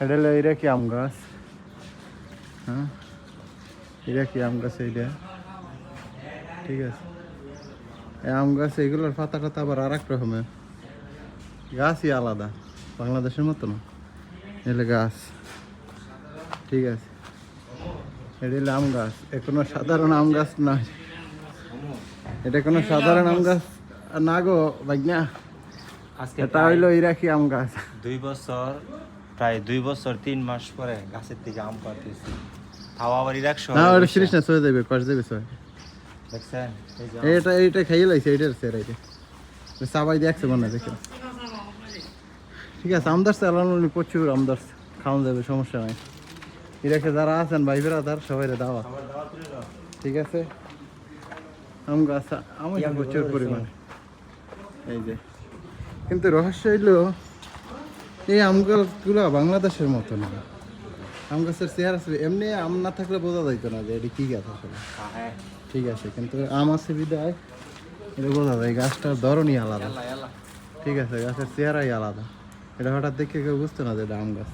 এটা হলো ইরাকি আম গাছ। হ্যাঁ, ইরাকি আম গাছ এইটা, ঠিক আছে। এই আম গাছ এগুলোর পাতা টাতা আবার আর এক রকমের, গাছই আলাদা, বাংলাদেশের মতো না। এলে গাছ, ঠিক আছে। এটা হলো আম গাছ, এ কোনো সাধারণ আম গাছ নয়, এটা কোনো সাধারণ আম গাছ না গো ভাইনা। এটা হইলো ইরাকি আম গাছ। 2 বছর, প্রায় 2 বছর 3 মাস পরে গাছের থেকে আম পাড়তেছি। খাওয়া আবার ইরাক শহরে। না ওটা সিরিজ না, সয়ে যাবে, কষ যাবে সয়। দেখছেন এইটা খাইয়ে লাইছে, এইটার স্যার এইটা সবাই দেখছে মনে দেখে। ঠিক আছে, আমদার চালানো প্রচুর আমদার, খাওয়া যাবে, সমস্যা নাই। ইরাকে যারা আছেন ভাই বেড়াদার সবাই দাওয়া, ঠিক আছে। আম গাছ আমি প্রচুর পরিমাণে, এই যে। কিন্তু রহস্য হইলো এই আম গাছগুলো বাংলাদেশের মতো না। আম গাছের চেহারা এমনি আম না থাকলে বোঝা যাইতো না যে এটি কি গাছ আসলে, ঠিক আছে। কিন্তু আম আছে বিদায় এটা বোঝা যায়, গাছটার ধরনই আলাদা, ঠিক আছে, গাছের চেহারাই আলাদা। এটা হঠাৎ দেখে কেউ বুঝতো না যে এটা আম গাছ।